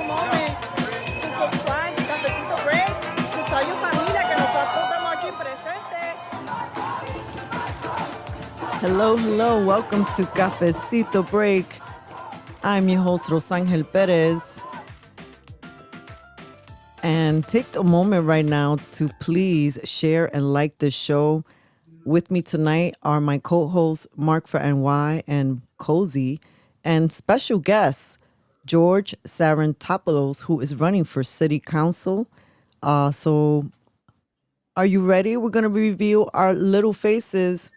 moment to subscribe to Cafecito Break, to tell your familia que nosotros estamos aquí presentes. Hello. Welcome to Cafecito Break. I'm your host, Rosangel Pérez. And take a moment right now to please share and like the show. With me tonight are my co-hosts, Mark for NY and Cozy, and special guests, George Sarantopoulos, who is running for city council. So are you ready? We're going to reveal our little faces.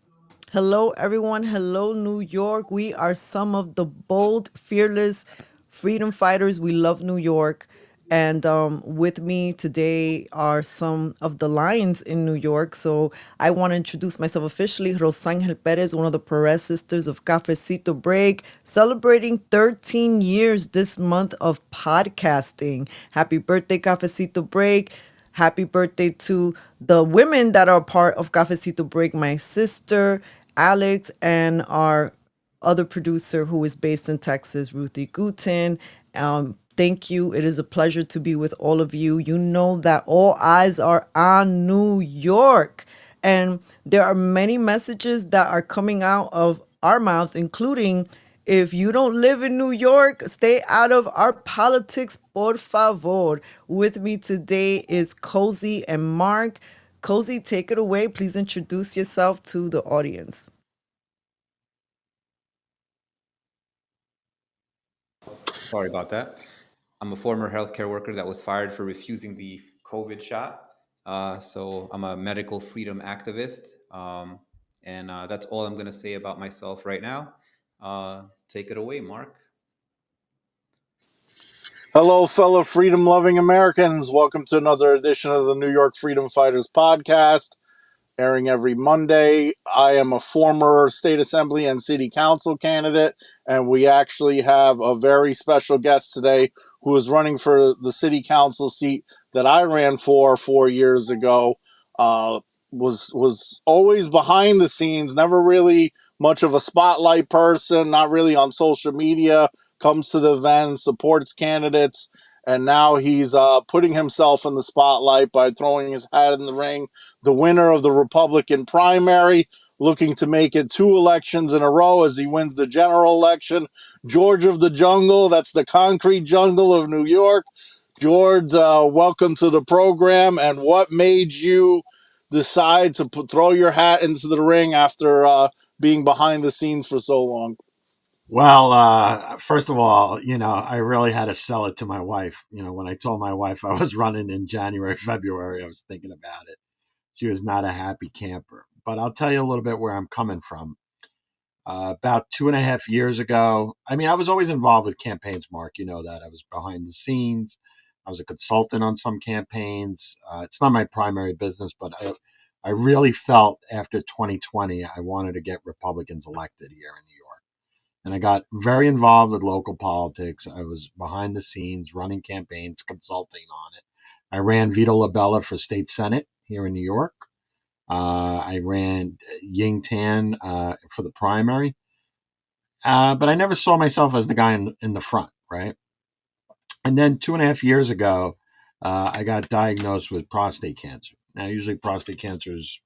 Hello, everyone. Hello, New York. We are some of the bold, fearless freedom fighters. We love New York. And with me today are some of the lions in New York. So I want to introduce myself officially. Rosangel Pérez, one of the Pérez sisters of Cafecito Break, celebrating 13 years this month of podcasting. Happy birthday, Cafecito Break. Happy birthday to the women that are part of Cafecito Break, my sister, Alex, and our other producer who is based in Texas, Ruthie Guten. Thank you. It is a pleasure to be with all of you. You know that all eyes are on New York. And there are many messages that are coming out of our mouths, including if you don't live in New York, stay out of our politics, por favor. With me today is Cozy and Mark. Cozy, take it away. Please introduce yourself to the audience. Sorry about that. I'm a former healthcare worker that was fired for refusing the COVID shot. So I'm a medical freedom activist. And that's all I'm going to say about myself right now. Take it away, Mark. Hello, fellow freedom-loving Americans. Welcome to another edition of the New York Freedom Fighters podcast, airing every Monday. I am a former state assembly and city council candidate, and we actually have a very special guest today who is running for the city council seat that I ran for 4 years ago. Was always behind the scenes, never really much of a spotlight person, not really on social media, comes to the events, supports candidates, and now he's putting himself in the spotlight by throwing his hat in the ring. The winner of the Republican primary, looking to make it 2 elections in a row as he wins the general election. George of the Jungle, that's the concrete jungle of New York. George, welcome to the program. And what made you decide to throw your hat into the ring after being behind the scenes for so long? Well, first of all, I really had to sell it to my wife. When I told my wife I was running in January, February, I was thinking about it. She was not a happy camper. But I'll tell you a little bit where I'm coming from. About 2.5 years ago, I was always involved with campaigns, Mark. You know that. I was behind the scenes. I was a consultant on some campaigns. It's not my primary business, but I really felt after 2020, I wanted to get Republicans elected here in New York. And I got very involved with local politics. I was behind the scenes, running campaigns, consulting on it. I ran Vito LaBella for state senate here in New York. I ran Ying Tan for the primary. But I never saw myself as the guy in the front, right? And then 2.5 years ago, I got diagnosed with prostate cancer. Now, usually prostate cancer is,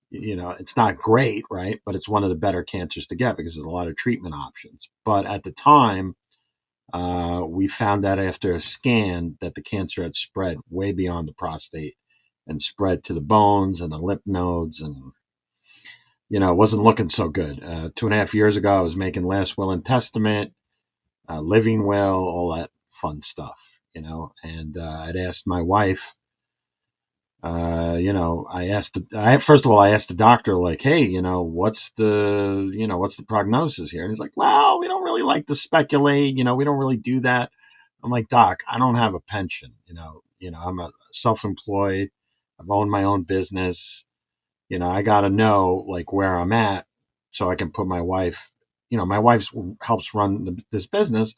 it's not great, right? But it's one of the better cancers to get because there's a lot of treatment options. But at the time, we found out after a scan that the cancer had spread way beyond the prostate and spread to the bones and the lymph nodes, and it wasn't looking so good. 2.5 years ago, I was making last will and testament, living will, all that fun stuff, and I'd asked my wife. First of all, I asked the doctor, like, hey, what's the prognosis here? And he's like, well, we don't really like to speculate. We don't really do that. I'm like, doc, I don't have a pension. I'm a self-employed. I've owned my own business. I got to know like where I'm at so I can put my wife, my wife helps run this business,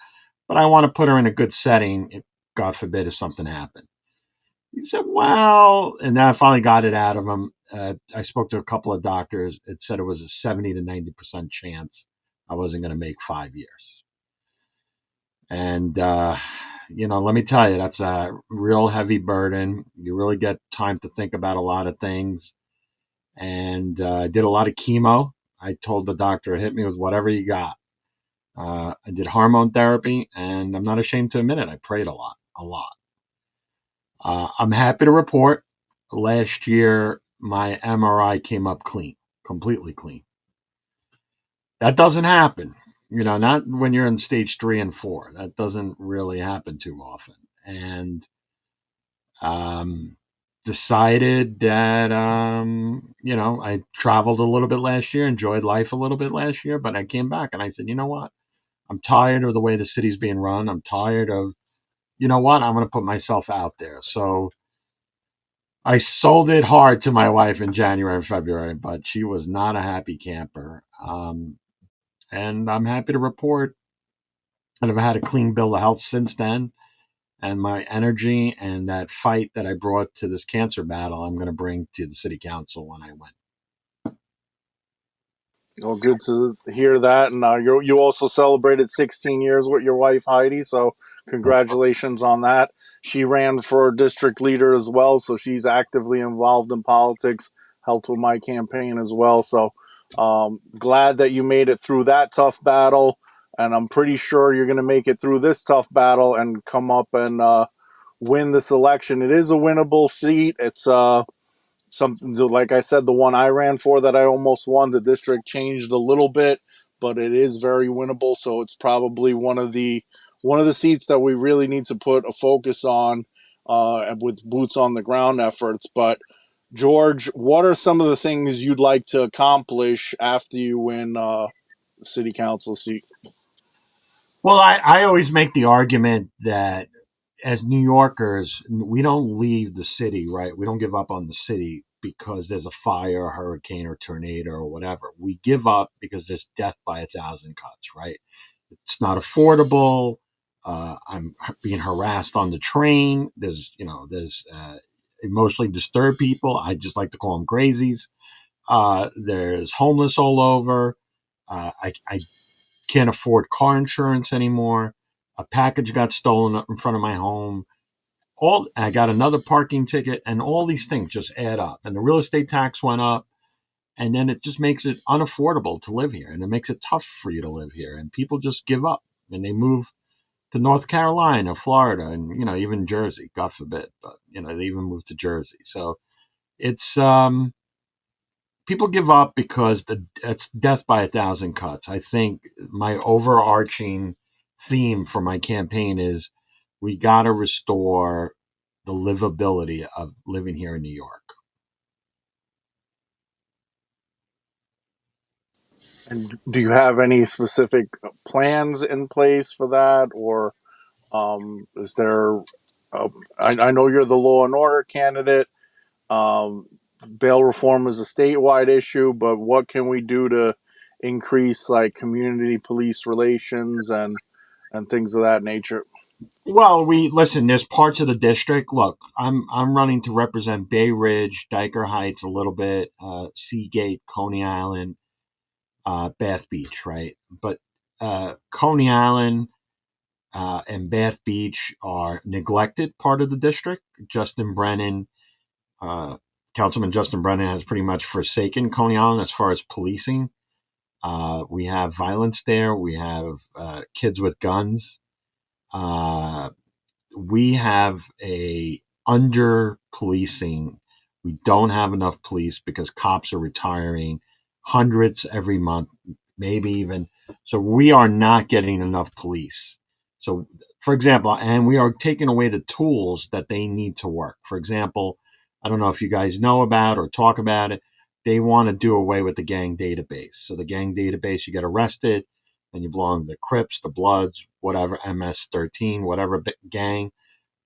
but I want to put her in a good setting. If, God forbid, if something happened. He said, well, and then I finally got it out of him. I spoke to a couple of doctors. It said it was a 70 to 90% chance I wasn't going to make 5 years. And, let me tell you, that's a real heavy burden. You really get time to think about a lot of things. And I did a lot of chemo. I told the doctor, hit me with whatever you got. I did hormone therapy, and I'm not ashamed to admit it. I prayed a lot, a lot. I'm happy to report last year my MRI came up clean, completely clean. That doesn't happen, not when you're in stage 3 and 4. That doesn't really happen too often. And decided that, I traveled a little bit last year, enjoyed life a little bit last year, but I came back and I said, you know what? I'm tired of the way the city's being run. I'm tired of, I'm going to put myself out there. So I sold it hard to my wife in January and February, but she was not a happy camper. And I'm happy to report that I've had a clean bill of health since then. And my energy and that fight that I brought to this cancer battle, I'm going to bring to the city council when I win. Well, good to hear that. And you also celebrated 16 years with your wife, Heidi. So congratulations on that. She ran for district leader as well. So she's actively involved in politics, helped with my campaign as well. So glad that you made it through that tough battle. And I'm pretty sure you're going to make it through this tough battle and come up and win this election. It is a winnable seat. It's something like I said, the one I ran for that I almost won, the district changed a little bit, but it is very winnable. So it's probably one of the seats that we really need to put a focus on with boots on the ground efforts. But George, what are some of the things you'd like to accomplish after you win the city council seat? Well, I always make the argument that as New Yorkers, we don't leave the city, right? We don't give up on the city because there's a fire, a hurricane, or tornado, or whatever. We give up because there's death by 1,000 cuts, right? It's not affordable. I'm being harassed on the train. There's emotionally disturbed people. I just like to call them crazies. There's homeless all over. I can't afford car insurance anymore. A package got stolen up in front of my home. I got another parking ticket, and all these things just add up. And the real estate tax went up, and then it just makes it unaffordable to live here, and it makes it tough for you to live here. And people just give up, and they move to North Carolina, Florida, and even Jersey. God forbid, but they even move to Jersey. So it's people give up because it's death by 1,000 cuts. I think my overarching theme for my campaign is we got to restore the livability of living here in New York. And do you have any specific plans in place for that, or is there? I know you're the law and order candidate. Bail reform is a statewide issue, but what can we do to increase like community police relations and things of that nature? Well, listen. There's parts of the district. Look, I'm running to represent Bay Ridge, Diker Heights, a little bit, Seagate, Coney Island, Bath Beach, right? But Coney Island and Bath Beach are neglected part of the district. Councilman Justin Brennan has pretty much forsaken Coney Island as far as policing. We have violence there. We have kids with guns. We have a under policing. We don't have enough police because cops are retiring, hundreds every month, maybe even. So we are not getting enough police. So, for example, and we are taking away the tools that they need to work. For example, I don't know if you guys know about or talk about it. They want to do away with the gang database. So the gang database, you get arrested and you belong to the Crips, the Bloods, whatever, MS-13, whatever gang.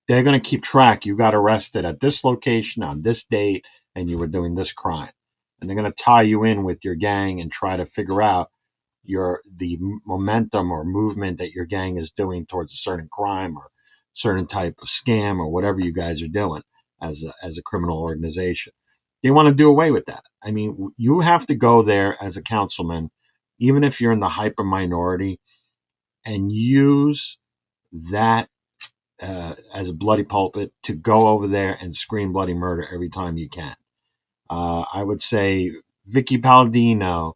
They're going to keep track. You got arrested at this location on this date and you were doing this crime. And they're going to tie you in with your gang and try to figure out the momentum or movement that your gang is doing towards a certain crime or certain type of scam or whatever you guys are doing as a criminal organization. They want to do away with that. I mean, you have to go there as a councilman, even if you're in the hyper minority, and use that as a bloody pulpit to go over there and scream bloody murder every time you can. I would say Vicky Palladino,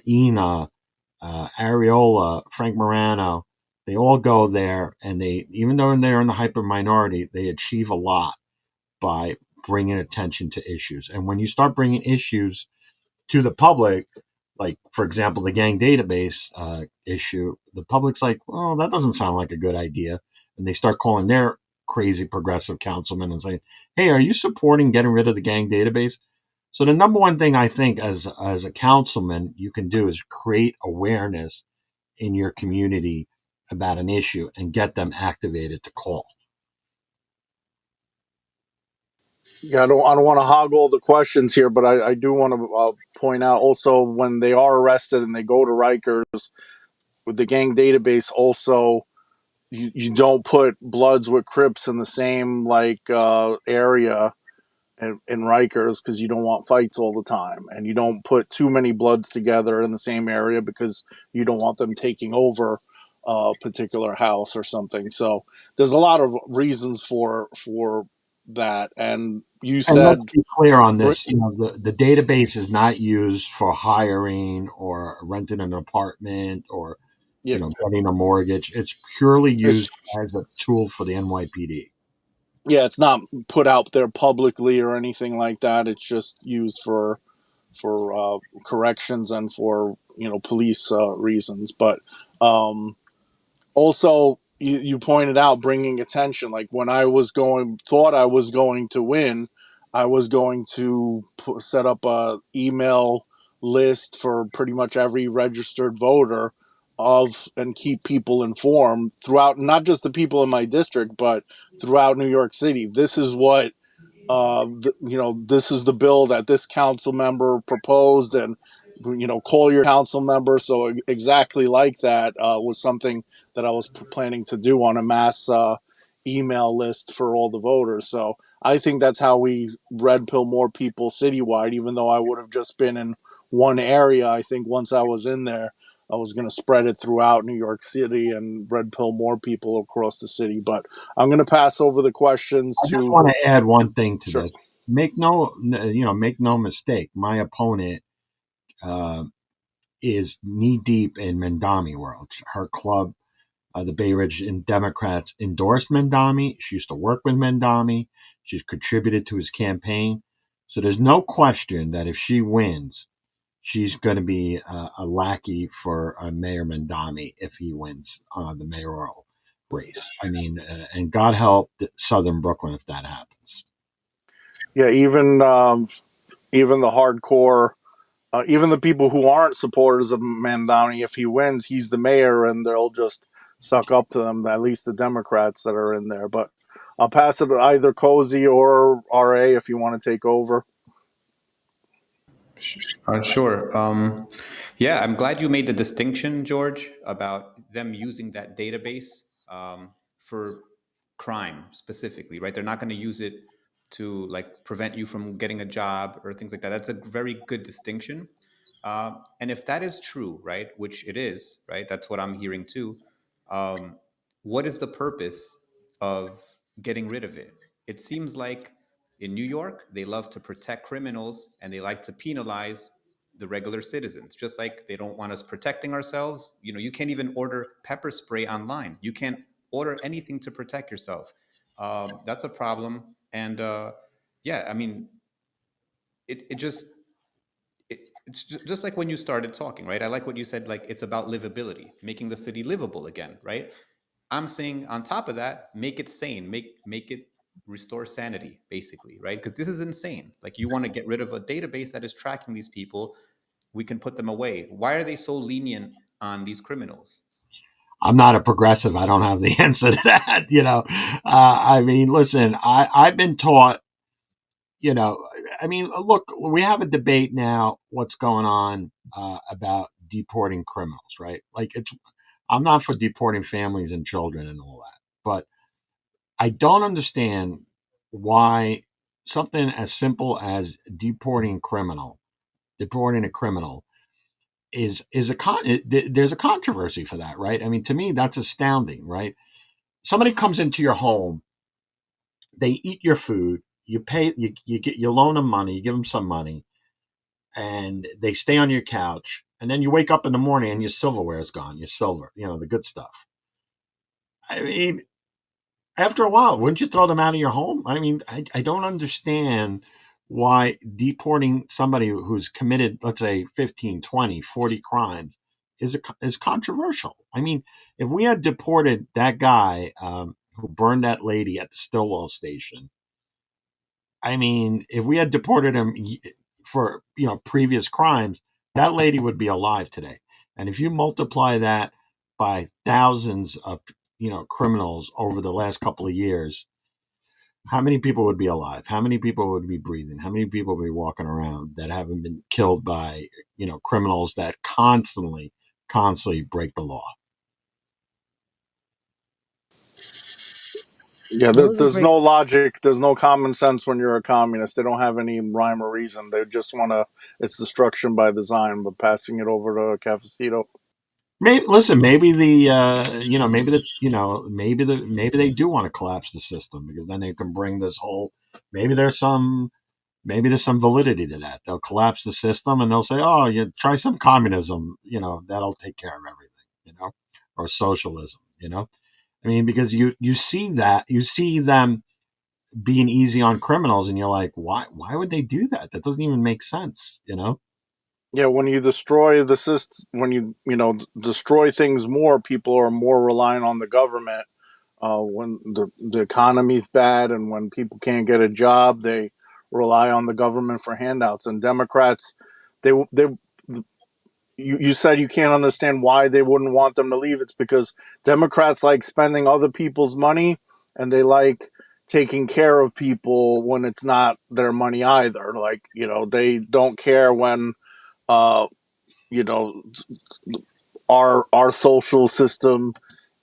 Ina, Areola, Frank Morano, they all go there, and they, even though they're in the hyper minority, they achieve a lot by bringing attention to issues. And when you start bringing issues to the public, like for example the gang database issue, the public's like, well, that doesn't sound like a good idea, and they start calling their crazy progressive councilman and saying, hey, are you supporting getting rid of the gang database? So the number one thing I think as a councilman you can do is create awareness in your community about an issue and get them activated to call. Yeah, I don't want to hog all the questions here, but I do want to point out also when they are arrested and they go to Rikers with the gang database, also you don't put Bloods with Crips in the same area in Rikers because you don't want fights all the time, and you don't put too many Bloods together in the same area because you don't want them taking over a particular house or something. So there's a lot of reasons for that. And you And let's said, be clear on this, the database is not used for hiring or renting an apartment or yeah, getting a mortgage. It's purely it's, used as a tool for the NYPD. yeah, it's not put out there publicly or anything like that. It's just used for corrections and for police reasons. But also, you pointed out bringing attention. Like when thought I was going to win, I was going to set up a email list for pretty much every registered voter and keep people informed throughout, not just the people in my district, but throughout New York City. This is what this is the bill that this council member proposed, and call your council member. So exactly like that was something that I was planning to do on a mass email list for all the voters. So I think that's how we red pill more people citywide, even though I would have just been in one area. I think once I was in there, I was going to spread it throughout New York City and red pill more people across the city. But I'm going to pass over the questions I just to. want to add one thing to Sure. this. Make no mistake. My opponent uh, is knee deep in Mendami world. Her club, the Bay Ridge Democrats, endorsed Mendami. She used to work with Mendami. She's contributed to his campaign. So there's no question that if she wins, she's going to be a lackey for Mayor Mendami if he wins the mayoral race. I mean, and God help Southern Brooklyn if that happens. Yeah, even the hardcore, even the people who aren't supporters of Mandani, if he wins, he's the mayor, and they'll just suck up to them. At least the Democrats that are in there. But I'll pass it to either Cozy or RA if you want to take over. Sure. Yeah, I'm glad you made the distinction, George, about them using that database for crime specifically, right? They're not going to use it to like prevent you from getting a job or things like that. That's a very good distinction. And if that is true, right, which it is, right, that's what I'm hearing too. Um, what is the purpose of getting rid of it? It seems like in New York, they love to protect criminals and they like to penalize the regular citizens, just like they don't want us protecting ourselves. You can't even order pepper spray online. You can't order anything to protect yourself. That's a problem. And yeah, I mean, it just it's just like when you started talking, right? I like what you said, like it's about livability, making the city livable again, right? I'm saying on top of that, make it sane, make it restore sanity, basically, right? Because this is insane. Like you want to get rid of a database that is tracking these people, we can put them away. Why are they so lenient on these criminals? I'm not a progressive. I don't have the answer to that. I mean, listen, I've been taught, I mean, look, we have a debate now. What's going on about deporting criminals, right? Like I'm not for deporting families and children and all that, but I don't understand why something as simple as deporting a criminal is there's a controversy for that, right? I mean, to me, that's astounding, right? somebody comes into your home, they eat your food, you pay, you loan them money, you give them some money, and they stay on your couch, and then you wake up in the morning and your silverware is gone, your silver, the good stuff. I mean, after a while, wouldn't you throw them out of your home? I mean, I don't understand why deporting somebody who's committed, let's say, 15, 20, 40 crimes is controversial. I mean, if we had deported that guy who burned that lady at the Stillwell station, I mean, if we had deported him for previous crimes, that lady would be alive today. And if you multiply that by thousands of criminals over the last couple of years, how many people would be alive? How many people would be breathing? How many people would be walking around that haven't been killed by criminals that constantly break the law? Yeah, That was a there's great. no logic, there's no common sense when you're a communist. They don't have any rhyme or reason. They just want to, it's destruction by design, but passing it over to Cafecito. Maybe listen. Maybe the maybe they do want to collapse the system because then they can bring this whole. Maybe there's some validity to that. They'll collapse the system and they'll say, "Oh, you try some communism. That'll take care of everything." Or socialism. I mean, because you see them being easy on criminals, and you're like, why would they do that? That doesn't even make sense. Yeah, when you destroy the system, when destroy things more, people are more reliant on the government. When the economy's bad and when people can't get a job, they rely on the government for handouts. And Democrats, they you said you can't understand why they wouldn't want them to leave. It's because Democrats like spending other people's money, and they like taking care of people when it's not their money either. Like, they don't care when uh you know our social system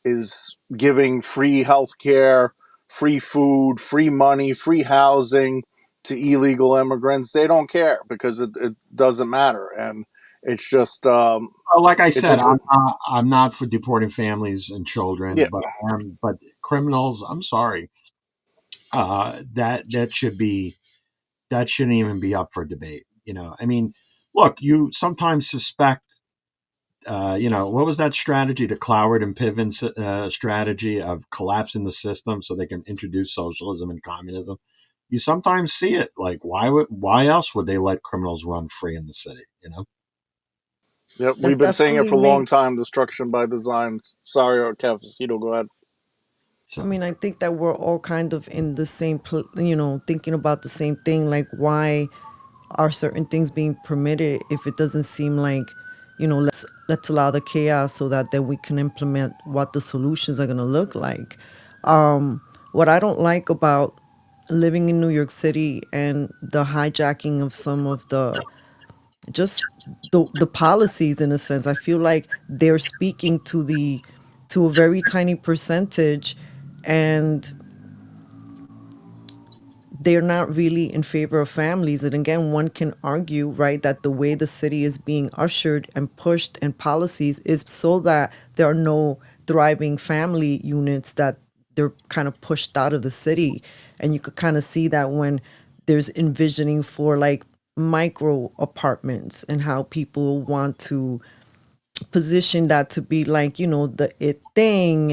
is giving free healthcare, free food, free money, free housing to illegal immigrants. They don't care because it doesn't matter, and it's just Well, like I it's a said, I'm not for deporting families and children, yeah. but criminals, I'm sorry, that shouldn't even be up for debate. I mean, look, you sometimes suspect. What was that strategy, the Cloward and Piven strategy of collapsing the system so they can introduce socialism and communism? You sometimes see it. Like, why else would they let criminals run free in the city? Yep, we've That been saying it definitely for a long makes. time. Destruction by design. Sorry, or Cafecito, go ahead. I So mean, I think that we're all kind of in the same, thinking about the same thing. Like, why are certain things being permitted if it doesn't seem like, let's allow the chaos so that then we can implement what the solutions are going to look like. What I don't like about living in New York City and the hijacking of some of the just the policies, in a sense, I feel like they're speaking to a very tiny percentage, and they're not really in favor of families. And again, one can argue, right, that the way the city is being ushered and pushed and policies is so that there are no thriving family units, that they're kind of pushed out of the city. And you could kind of see that when there's envisioning for like micro apartments and how people want to position that to be like, the it thing.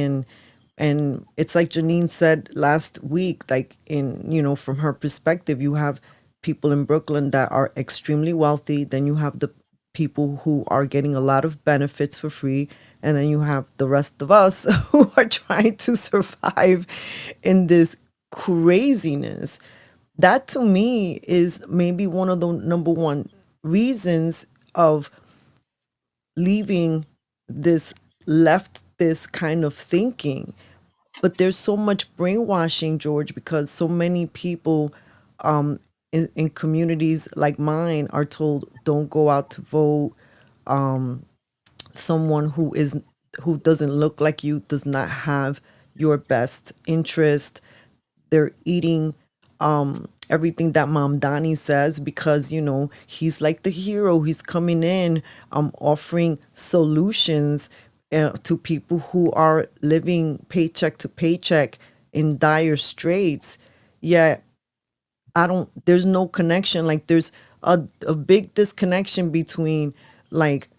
And it's like Janine said last week, like, in, from her perspective, you have people in Brooklyn that are extremely wealthy, then you have the people who are getting a lot of benefits for free, and then you have the rest of us who are trying to survive in this craziness. That to me is maybe one of the number one reasons of leaving this left this kind of thinking. But there's so much brainwashing, George, because so many people in communities like mine are told, don't go out to vote. Someone who doesn't look like you does not have your best interest. They're eating everything that Mom Donnie says, because he's like the hero. He's coming in offering solutions, to people who are living paycheck to paycheck in dire straits. Yet there's no connection. Like there's a big disconnection between like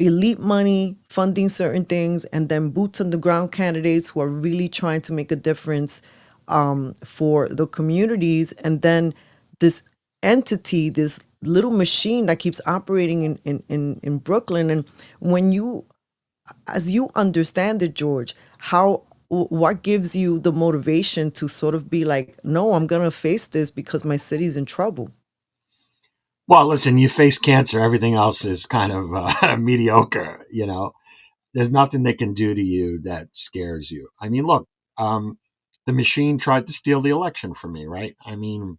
elite money funding certain things and then boots on the ground candidates who are really trying to make a difference for the communities. And then this entity, this little machine that keeps operating in Brooklyn. And when you, as you understand it, George, what gives you the motivation to sort of be like, no, I'm going to face this because my city's in trouble? Well, listen, you face cancer, everything else is kind of mediocre. There's nothing they can do to you that scares you. I mean, look, um, the machine tried to steal the election from me, right? I mean,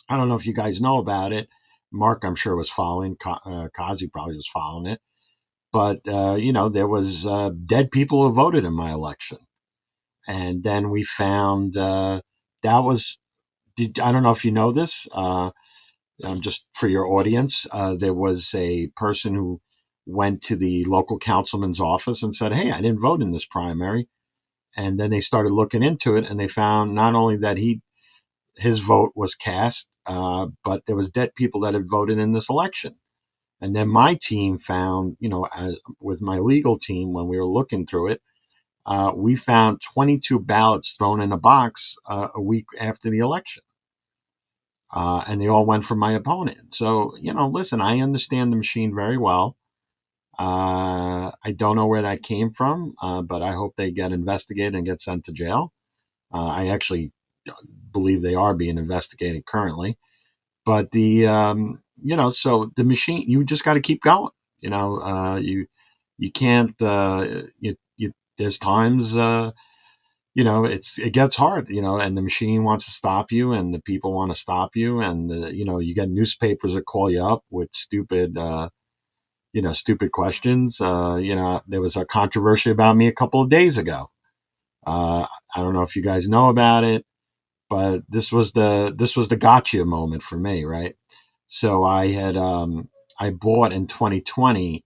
I don't know if you guys know about it. Mark, I'm sure, was following. Kazi probably was following it. But, there was dead people who voted in my election. And then we found that was, I don't know if you know this, just for your audience, there was a person who went to the local councilman's office and said, "Hey, I didn't vote in this primary." And then they started looking into it, and they found not only that his vote was cast, but there was dead people that had voted in this election. And then my team found, with my legal team, when we were looking through it, we found 22 ballots thrown in a box a week after the election. And they all went for my opponent. So, listen, I understand the machine very well. I don't know where that came from, but I hope they get investigated and get sent to jail. I actually believe they are being investigated currently. But so the machine, you just got to keep going. You can't. There's times. It gets hard. And the machine wants to stop you, and the people want to stop you, and you get newspapers that call you up with stupid questions. There was a controversy about me a couple of days ago. I don't know if you guys know about it, but this was the gotcha moment for me, right? So I bought in 2020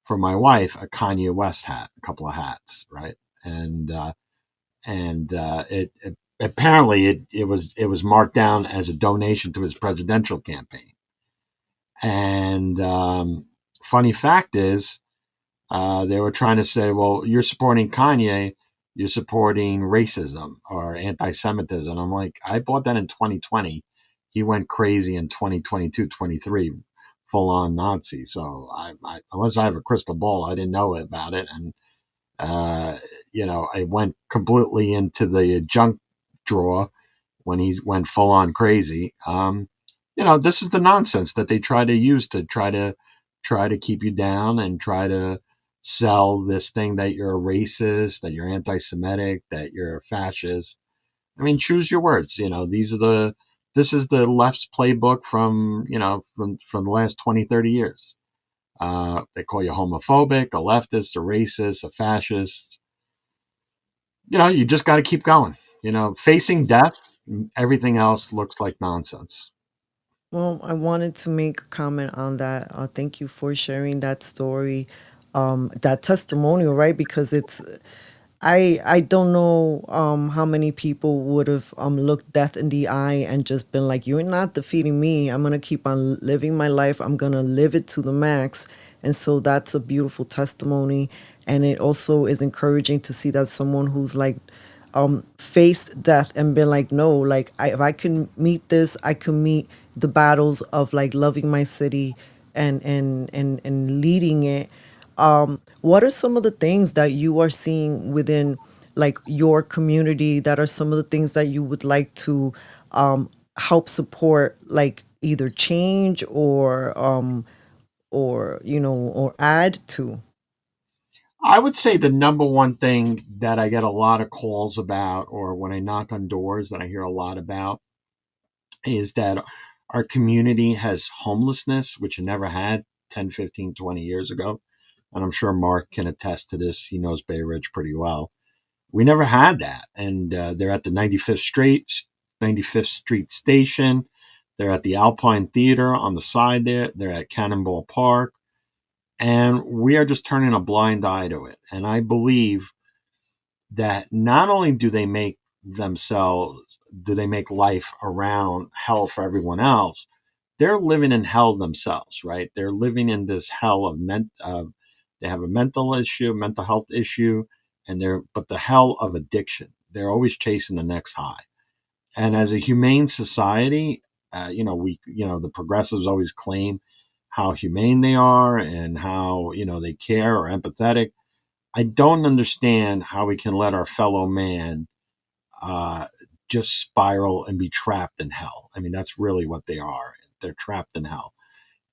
for my wife a Kanye West hat, a couple of hats, right? And it apparently it was marked down as a donation to his presidential campaign. And funny fact is, they were trying to say, well, you're supporting Kanye, you're supporting racism or anti-Semitism. I'm like, I bought that in 2020. He went crazy in 2022, 23, full on Nazi. So unless I have a crystal ball, I didn't know about it. And, I went completely into the junk drawer when he went full on crazy. This is the nonsense that they try to use to try to keep you down and try to sell this thing that you're a racist, that you're anti-Semitic, that you're a fascist. I mean, choose your words. This is the left's playbook from the last 20, 30 years. They call you homophobic, a leftist, a racist, a fascist. You just got to keep going. Facing death, everything else looks like nonsense. Well, I wanted to make a comment on that. Thank you for sharing that story, that testimonial, right? Because I don't know how many people would have looked death in the eye and just been like, "You're not defeating me. I'm gonna keep on living my life. I'm gonna live it to the max." And so that's a beautiful testimony, and it also is encouraging to see that someone who's like faced death and been like, no, like if I can meet this, I can meet the battles of like loving my city and leading it. What are some of the things that you are seeing within like your community that are some of the things that you would like to help support, like either change or or add to? I would say the number one thing that I get a lot of calls about, or when I knock on doors that I hear a lot about, is that our community has homelessness, which it never had 10, 15, 20 years ago. And I'm sure Mark can attest to this. He knows Bay Ridge pretty well. We never had that. And they're at the 95th Street station. They're at the Alpine Theater on the side there. They're at Cannonball Park. And we are just turning a blind eye to it. And I believe that not only do they make life around hell for everyone else, they're living in hell themselves, right? They're living in this hell of they have a mental health issue, but the hell of addiction. They're always chasing the next high. And as a humane society, the progressives always claim how humane they are and how, they care or empathetic. I don't understand how we can let our fellow man just spiral and be trapped in hell. I mean, that's really what they are. They're trapped in hell.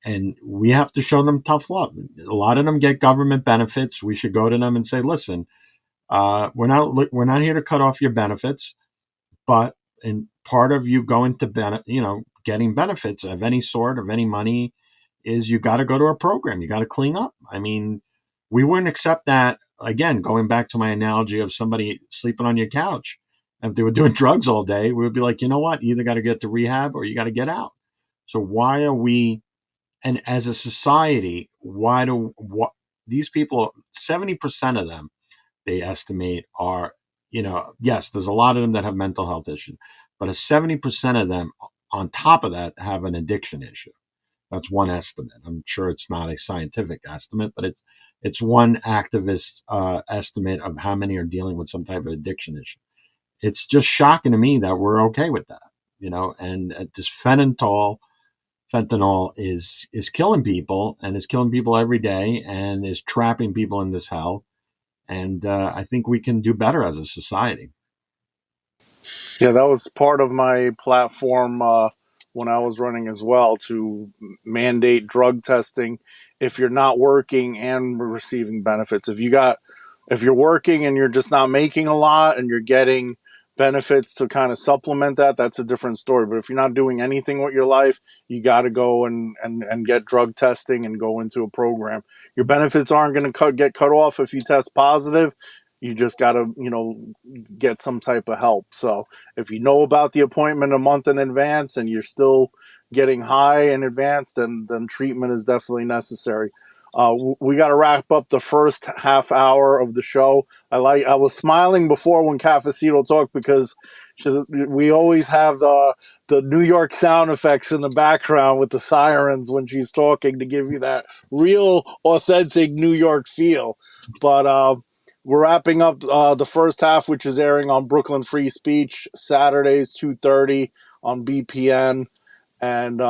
And we have to show them tough love. A lot of them get government benefits. We should go to them and say, listen, we're not here to cut off your benefits, but in part of you going to getting benefits of any sort, of any money, is you got to go to a program. You got to clean up. I mean, we wouldn't accept that. Again, going back to my analogy of somebody sleeping on your couch. If they were doing drugs all day, we would be like, you know what? You either got to get to rehab or you got to get out. So why are we, and as a society, these people, 70% of them, they estimate are, yes, there's a lot of them that have mental health issues, but 70% of them on top of that have an addiction issue. That's one estimate. I'm sure it's not a scientific estimate, but it's one activist estimate of how many are dealing with some type of addiction issue. It's just shocking to me that we're okay with that, and this fentanyl is killing people, and is killing people every day, and is trapping people in this hell. And I think we can do better as a society. Yeah, that was part of my platform when I was running as well, to mandate drug testing if you're not working and receiving benefits. If you're working and you're just not making a lot and you're getting benefits to kind of supplement that, that's a different story. But if you're not doing anything with your life, you got to go and get drug testing and go into a program. Your benefits aren't going to get cut off if you test positive. You just got to, get some type of help. So if you know about the appointment a month in advance and you're still getting high in advance, then treatment is definitely necessary. We got to wrap up the first half hour of the show. I was smiling before when Cafecito talked because we always have the New York sound effects in the background with the sirens when she's talking to give you that real authentic New York feel. But we're wrapping up the first half, which is airing on Brooklyn Free Speech Saturdays 2:30 on BPN, and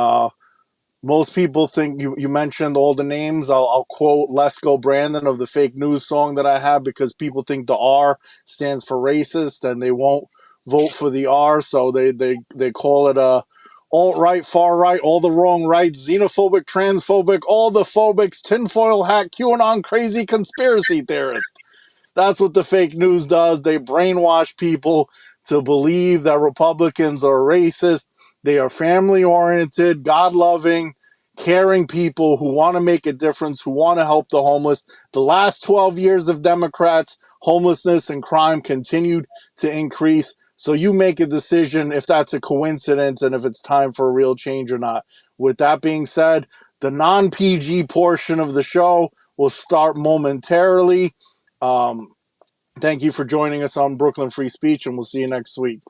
most people think you mentioned all the names. I'll quote Lesko Brandon of the fake news song that I have, because people think the R stands for racist and they won't vote for the R, so they call it a alt-right, far-right, all the wrong rights, xenophobic, transphobic, all the phobics, tinfoil hat, QAnon crazy conspiracy theorist. That's what the fake news does. They brainwash people to believe that Republicans are racist. They are family-oriented, God-loving, caring people who want to make a difference, who want to help the homeless. The last 12 years of Democrats, homelessness and crime continued to increase. So you make a decision if that's a coincidence and if it's time for a real change or not. With that being said, the non-PG portion of the show will start momentarily. Thank you for joining us on Brooklyn Free Speech, and we'll see you next week.